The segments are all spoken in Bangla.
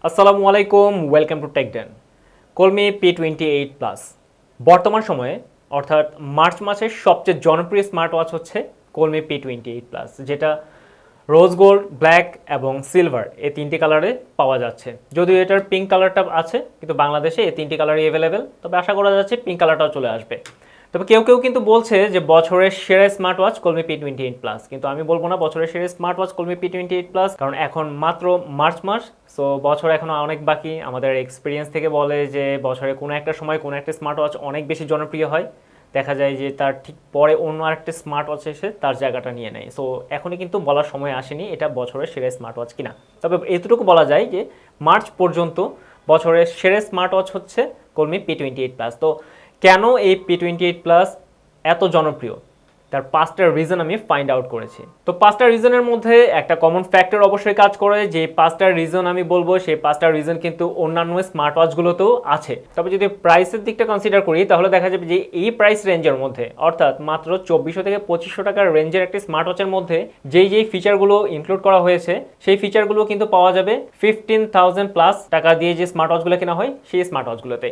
আসসালামু আলাইকুম, ওয়েলকাম টু টেকডেন। কলমি P28 প্লাস বর্তমান সময়ে অর্থাৎ মার্চ মাসের সবচেয়ে জনপ্রিয় স্মার্ট ওয়াচ হচ্ছে কলমি P28 প্লাস, যেটা রোজ গোল্ড, ব্ল্যাক এবং সিলভার এই তিনটি কালারে পাওয়া যাচ্ছে। যদিও এটার পিঙ্ক কালারটা আছে, কিন্তু বাংলাদেশে এই তিনটি কালারই অ্যাভেলেবেল, তবে আশা করা যাচ্ছে পিঙ্ক কালারটাও চলে আসবে। তবে কেউ কেউ কিন্তু বলছে যে বছরের সেরা স্মার্ট ওয়াচ কলমি P28 প্লাস, কিন্তু আমি বলবো না বছরের সেরা স্মার্ট ওয়াচ কলমি P28 প্লাস, কারণ এখন মাত্র মার্চ মাস। সো বছর এখনো অনেক বাকি। আমাদের এক্সপিরিয়েন্স থেকে বলে যে বছরে কোনো একটা সময় কোনো একটা স্মার্ট ওয়াচ অনেক বেশি জনপ্রিয় হয়, দেখা যায় যে তার ঠিক পরে অন্য আরেকটা স্মার্ট ওয়াচ এসে তার জায়গাটা নিয়ে নেয়। সো এখনই কিন্তু বলার সময় আসেনি এটা বছরের সেরা স্মার্ট ওয়াচ কিনা। তবে এতটুকু বলা যায় যে মার্চ পর্যন্ত বছরের সেরা স্মার্ট ওয়াচ হচ্ছে কলমি P28 প্লাস। তো কেন এই P28 প্লাস এত জনপ্রিয়, তার 5টা রিজন আমি ফাইন্ড আউট করেছি। তো 5টা রিজনের মধ্যে একটা কমন ফ্যাক্টর অবশ্যই কাজ করে, যে 5টা রিজন আমি বলবো সেই 5টা রিজন কিন্তু অন্যান্য স্মার্ট ওয়াচগুলোতেও আছে। তবে যদি প্রাইসের দিকটা কনসিডার করি তাহলে দেখা যাবে যে এই প্রাইস রেঞ্জের মধ্যে, অর্থাৎ মাত্র 2400 থেকে 2500 টাকার রেঞ্জের একটি স্মার্ট ওয়াচের মধ্যে যেই ফিচারগুলো ইনক্লুড করা হয়েছে সেই ফিচারগুলো কিন্তু পাওয়া যাবে 15,000 প্লাস টাকা দিয়ে যে স্মার্ট ওয়াচগুলো কেনা হয় সেই স্মার্ট ওয়াচগুলোতে।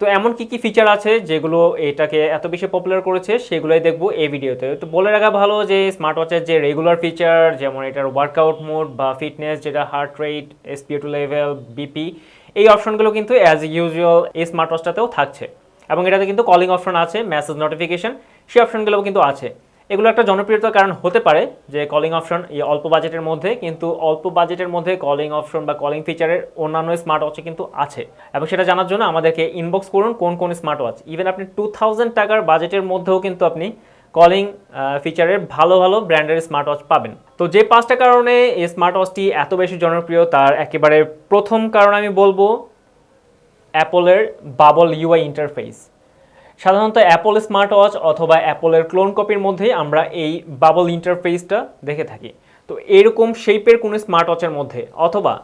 তো এমন কি ফিচার আছে যেগুলো এটাকে এত বেশি পপুলার করেছে সেগুলোই দেখবো এই ভিডিওতে। তো বলে রাখা ভালো যে স্মার্ট ওয়াচের যে রেগুলার ফিচার, যেমন এটার ওয়ার্কআউট মোড বা ফিটনেস, যেটা heart rate, SpO2 level, BP, এই অপশনগুলো কিন্তু অ্যাজ ইউজুয়াল এই স্মার্ট ওয়াচটাতেও থাকছে। এবং এটাতে কিন্তু কলিং অপশন আছে, মেসেজ নোটিফিকেশন, সেই অপশনগুলোও কিন্তু আছে। এগুলো একটা জনপ্রিয়তার কারণ হতে পারে যে কলিং অপশন এই অল্প বাজেটের মধ্যে, কিন্তু অল্প বাজেটের মধ্যে কলিং অপশন বা কলিং ফিচারের অন্যান্য স্মার্ট ওয়াচে কিন্তু আছে। এবং সেটা জানার জন্য আমাদেরকে ইনবক্স করুন কোন কোন স্মার্ট ওয়াচ, ইভেন আপনি 2000 টাকার বাজেটের মধ্যেও কিন্তু আপনি কলিং ফিচারের ভালো ভালো ব্র্যান্ডের স্মার্ট ওয়াচ পাবেন। তো যে 5টা কারণে এই স্মার্ট ওয়াচটি এত বেশি জনপ্রিয়, তার একেবারে প্রথম কারণ আমি বলবো অ্যাপলের বাবল ইউআই ইন্টারফেস। সাধারণত অ্যাপল স্মার্ট ওয়াচ অথবা অ্যাপলের ক্লোন কপির মধ্যেই আমরা এই বাবল ইন্টারফেসটা দেখে থাকি। তো এরকম শেপের কোনো স্মার্ট ওয়াচের মধ্যে অথবা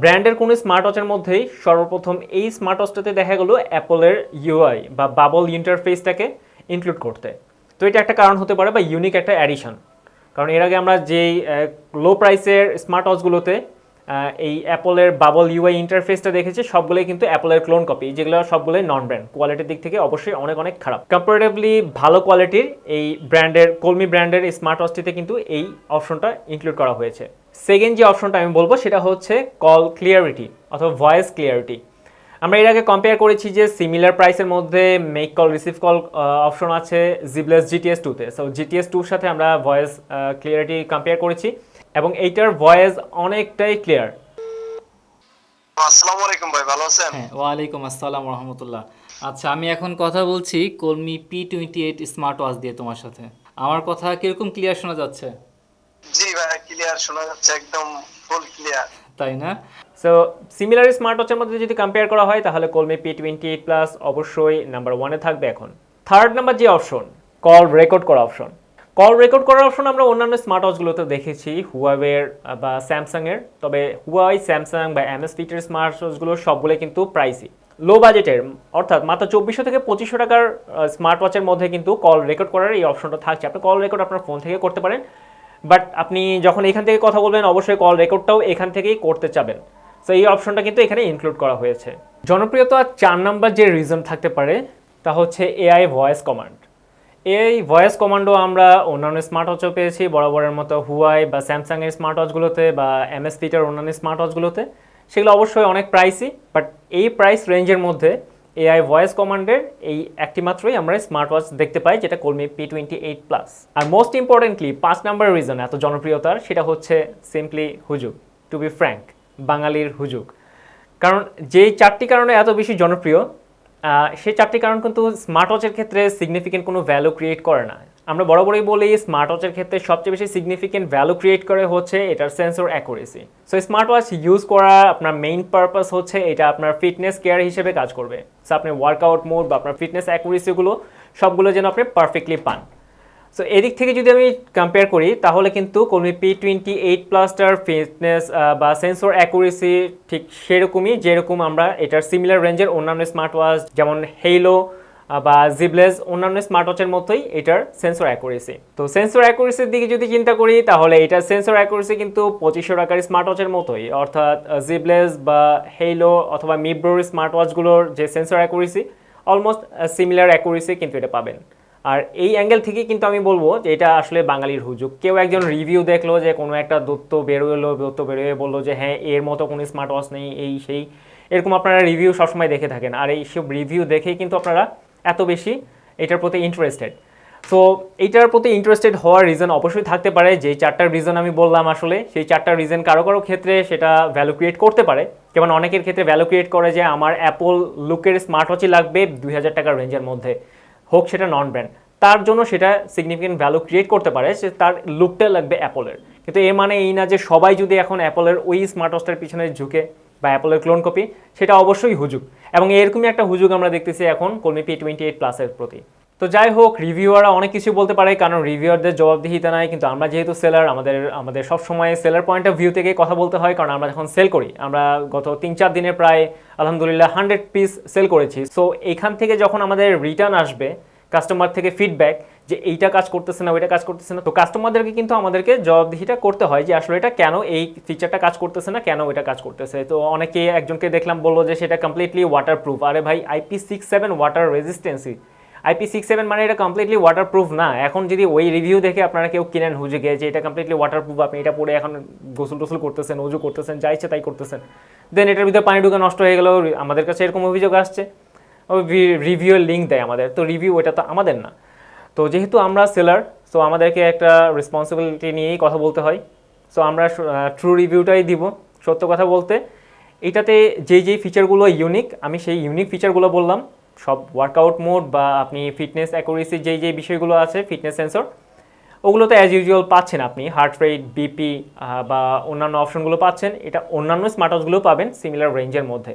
ব্র্যান্ডের কোনো স্মার্ট ওয়াচের মধ্যেই সর্বপ্রথম এই স্মার্ট ওয়াচটাতে দেখা গেলো অ্যাপলের ইউআই বা বাবল ইন্টারফেসটাকে ইনক্লুড করতে। তো এটা একটা কারণ হতে পারে বা ইউনিক একটা অ্যাডিশন। কারণ এর আগে আমরা যেই লো প্রাইসের স্মার্ট ওয়াচগুলোতে এই অ্যাপলের বাবল ইউআই ইন্টারফেসটা দেখেছি সবগুলোই কিন্তু অ্যাপলের ক্লোন কপি, যেগুলো সবগুলোই নন ব্র্যান্ড, কোয়ালিটির দিক থেকে অবশ্যই অনেক অনেক খারাপ। কম্পারেটিভলি ভালো কোয়ালিটির এই ব্র্যান্ডের কলমি ব্র্যান্ডের স্মার্ট ওয়াচটিতে কিন্তু এই অপশনটা ইনক্লুড করা হয়েছে। সেকেন্ড যে অপশনটা আমি বলবো সেটা হচ্ছে কল ক্লিয়ারিটি অথবা ভয়েস ক্লিয়ারিটি। আমরা এর আগে কম্পেয়ার করেছি যে সিমিলার প্রাইসের মধ্যে make call, receive call option আছে জিবলেস GTS 2-তে। সো GTS 2-র সাথে আমরা ভয়েস ক্লিয়ারিটি কম্পেয়ার করেছি এবং এইটার ভয়েস অনেকটাই ক্লিয়ার। আসসালামু আলাইকুম ভাই, ভালো আছেন? হ্যাঁ, ওয়ালাইকুম আসসালাম রহমতুল্লাহ। আচ্ছা, আমি এখন কথা বলছি কলমি P28 স্মার্ট ওয়াচ দিয়ে তোমার সাথে। আমার কথা কিরকম ক্লিয়ার শোনা যাচ্ছে? জি ভাই, ক্লিয়ার শোনা যাচ্ছে, একদম ফুল ক্লিয়ার। তাই না? সো সিমিলার স্মার্ট ওয়াচের মধ্যে যদি কম্পেয়ার করা হয় তাহলে কলমি P28 প্লাস অবশ্যই নাম্বার 1-এ থাকবে। এখন থার্ড নাম্বার যে অপশন, কল রেকর্ড করা অপশন। কল রেকর্ড করার অপশন আমরা অন্যান্য স্মার্ট ওয়াচগুলোতে দেখেছি, হুয়াওয়ের বা স্যামসাংয়ের। তবে হুয়াওয়ে, স্যামসাং বা MSFIT-এর স্মার্ট ওয়াচগুলো সবগুলো কিন্তু প্রাইসি, লো বাজেটের, অর্থাৎ মাত্র 2400 থেকে 2500 টাকার স্মার্ট ওয়াচের মধ্যে কিন্তু কল রেকর্ড করার এই অপশনটা থাকছে। আপনি কল রেকর্ড আপনার ফোন থেকে করতে পারেন, বাট আপনি যখন এখান থেকে কথা বলবেন অবশ্যই কল রেকর্ডটাও এখান থেকেই করতে চাবেন। সো এই অপশনটা কিন্তু এখানে ইনক্লুড করা হয়েছে। জনপ্রিয়তা 4 নাম্বার যে রিজন থাকতে পারে তা হচ্ছে AI ভয়েস কমান্ড। এই ভয়েস কমান্ডও আমরা অন্যান্য স্মার্ট ওয়াচও পেয়েছি বরাবরের মতো হুয়াই বা স্যামসাংয়ের স্মার্ট ওয়াচগুলোতে বা MSFIT-এর অন্যান্য স্মার্ট ওয়াচগুলোতে। সেগুলো অবশ্যই অনেক প্রাইসি, বাট এই প্রাইস রেঞ্জের মধ্যে AI ভয়েস কমান্ডের এই একটি মাত্রই আমরা স্মার্ট ওয়াচ দেখতে পাই, যেটা কলমি P28 প্লাস। আর মোস্ট ইম্পর্টেন্টলি 5 নাম্বার রিজন এত জনপ্রিয়তার, সেটা হচ্ছে সিম্পলি হুজুগ। টু বি ফ্র্যাঙ্ক, বাঙালির হুজুগ। কারণ যেই 4টি কারণে এত বেশি জনপ্রিয়, সেই 4টি কারণ কিন্তু স্মার্ট ওয়াচের ক্ষেত্রে সিগনিফিকেন্ট কোনো ভ্যালু ক্রিয়েট করে না। আমরা বরাবরই বলি স্মার্ট ওয়াচের ক্ষেত্রে সবচেয়ে বেশি সিগনিফিকেন্ট ভ্যালু ক্রিয়েট করে হচ্ছে এটার sensor accuracy. So smart watch use করা আপনার মেইন পারপাস হচ্ছে এটা আপনার ফিটনেস কেয়ার হিসেবে কাজ করবে। সো আপনি ওয়ার্কআউট মোড বা আপনার ফিটনেস অ্যাকুরেসিগুলো সবগুলো যেন আপনি পারফেক্টলি পান। সো এদিক থেকে যদি আমি কম্পেয়ার করি তাহলে কিন্তু কলমি P28 প্লাসটার ফিটনেস বা সেন্সর অ্যাকুরেসি ঠিক সেরকমই যেরকম আমরা এটার সিমিলার রেঞ্জের অন্যান্য স্মার্ট ওয়াচ যেমন হেইলো বা জিবলেস অন্যান্য স্মার্ট ওয়াচের মতোই এটার সেন্সর অ্যাকুরেসি। তো সেন্সর অ্যাকুরেসির দিকে যদি চিন্তা করি তাহলে এটার সেন্সর অ্যাকুরেসি কিন্তু 2500 টাকার স্মার্ট ওয়াচের মতোই, অর্থাৎ জিবলেস বা হেইলো অথবা মিব্রোর স্মার্ট ওয়াচগুলোর যে sensor accuracy almost similar accuracy কিন্তু এটা পাবেন। আর এই অ্যাঙ্গেল থেকে কিন্তু আমি বলবো যে এটা আসলে বাঙালির হুজুগ। কেউ একজন রিভিউ দেখলো যে কোনো একটা দত্ত বেরোয়ে বললো যে হ্যাঁ এর মতো কোনো স্মার্ট ওয়াচ নেই, এই সেই, এরকম আপনারা রিভিউ সবসময় দেখে থাকেন। আর এইসব রিভিউ দেখেই কিন্তু আপনারা এত বেশি এটার প্রতি ইন্টারেস্টেড। সো এইটার প্রতি ইন্টারেস্টেড হওয়ার রিজন অবশ্যই থাকতে পারে, যেই 4টার রিজন আমি বললাম আসলে সেই 4টার রিজন কারো কারো ক্ষেত্রে সেটা ভ্যালু ক্রিয়েট করতে পারে। যেমন অনেকের ক্ষেত্রে ভ্যালু ক্রিয়েট করে যে আমার অ্যাপল লুকের স্মার্ট ওয়াচই লাগবে 2000 টাকার রেঞ্জের মধ্যে, হোক সেটা নন ব্র্যান্ড, তার জন্য সেটা সিগনিফিকেন্ট ভ্যালু ক্রিয়েট করতে পারে, সে তার লুকটা লাগবে অ্যাপলের। কিন্তু এর মানে এই না যে সবাই যদি এখন অ্যাপলের ওই স্মার্ট ওয়াচটার পিছনে ঝুঁকে বা অ্যাপলের ক্লোন কপি, সেটা অবশ্যই হুজুগ। এবং এরকমই একটা হুজুগ আমরা দেখতেছি এখন কলমি P28 প্লাসের প্রতি। তো যাই হোক, রিভিউয়াররা অনেক কিছু বলতে পারে, কারণ রিভিউয়ারদের জবাবদিহিতা নাই, কিন্তু আমরা যেহেতু সেলার, আমাদের সবসময় সেলার পয়েন্ট অফ ভিউ থেকে কথা বলতে হয়, কারণ আমরা যখন সেল করি, আমরা গত 3-4 দিনে প্রায় আলহামদুলিল্লাহ 100 পিস সেল করেছি। সো এইখান থেকে যখন আমাদের রিটার্ন আসবে, কাস্টমার থেকে ফিডব্যাক যে এইটা কাজ করতেছে না, ওইটা কাজ করতেছে না, তো কাস্টমারদেরকে কিন্তু আমাদেরকে জবাবদিহিটা করতে হয় যে আসলে এটা কেন এই ফিচারটা কাজ করতেছে না, কেন ওইটা কাজ করতেছে। তো অনেকে, একজনকে দেখলাম বললো যে সেটা কমপ্লিটলি ওয়াটারপ্রুফ। আরে ভাই, IP67 ওয়াটার রেজিস্টেন্সি, IP67 মানে এটা কমপ্লিটলি ওয়াটারপ্রুফ না। এখন যদি ওই রিভিউ দেখে আপনারা কেউ কিনেন হুজুগে যে এটা কমপ্লিটলি ওয়াটারপ্রুফ, আপনি এটা পরে এখন গোসল টোসল করতেছেন, উজু করতেছেন, যা ইচ্ছে তাই করতেছেন, দেন এটার ভিতরে পানি ঢুকে নষ্ট হয়ে গেল, আমাদের কাছে এরকম অভিযোগ আসছে, রিভিউয়ের লিঙ্ক দেয় আমাদের, তো রিভিউ ওটা তো আমাদের না। তো যেহেতু আমরা সেলার, সো আমাদেরকে একটা রেসপন্সিবিলিটি নিয়েই কথা বলতে হয়। সো আমরা ট্রু রিভিউটাই দিব। সত্য কথা বলতে এটাতে যেই ফিচারগুলো ইউনিক, আমি সেই ইউনিক ফিচারগুলো বললাম। সব ওয়ার্কআউট মোড বা আপনি ফিটনেস অ্যাকুরেসি যেই বিষয়গুলো আছে, ফিটনেস সেন্সর, ওগুলো তো অ্যাজ ইউজুয়াল পাচ্ছেন আপনি, হার্ট রেট, বিপি বা অন্যান্য অপশনগুলো পাচ্ছেন। এটা অন্যান্য স্মার্ট ওয়াচগুলো পাবেন সিমিলার রেঞ্জের মধ্যে।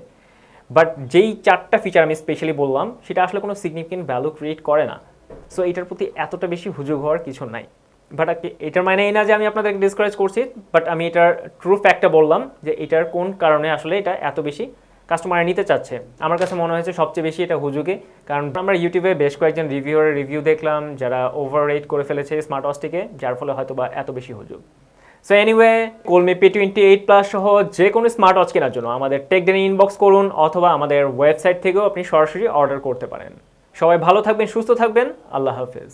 বাট যেই 4টা ফিচার আমি স্পেশালি বললাম, সেটা আসলে কোনো সিগনিফিকেন্ট ভ্যালু ক্রিয়েট করে না। সো এটার প্রতি এতটা বেশি হুজুগ হওয়ার কিছু নাই। বাট এটার মানে এই না যে আমি আপনাদেরকে ডিসকারেজ করছি, বাট আমি এটার ট্রু ফ্যাক্টটা বললাম যে এটার কোন কারণে আসলে এটা এত বেশি কাস্টমার নিতে চাচ্ছে। আমার কাছে মনে হয়েছে সবচেয়ে বেশি এটা হুজুগে, কারণ আমরা ইউটিউবে বেশ কয়েকজন রিভিউয়ারের রিভিউ দেখলাম যারা ওভার রেট করে ফেলেছে স্মার্ট ওয়াচটিকে, যার ফলে হয়তো বা এত বেশি হুজুগ। সো এনিওয়ে, কলমি P28 প্লাস সহ যে কোনো স্মার্ট ওয়াচ কেনার জন্য আমাদের টেকডেনে ইনবক্স করুন, অথবা আমাদের ওয়েবসাইট থেকেও আপনি সরাসরি অর্ডার করতে পারেন। সবাই ভালো থাকবেন, সুস্থ থাকবেন, আল্লাহ হাফেজ।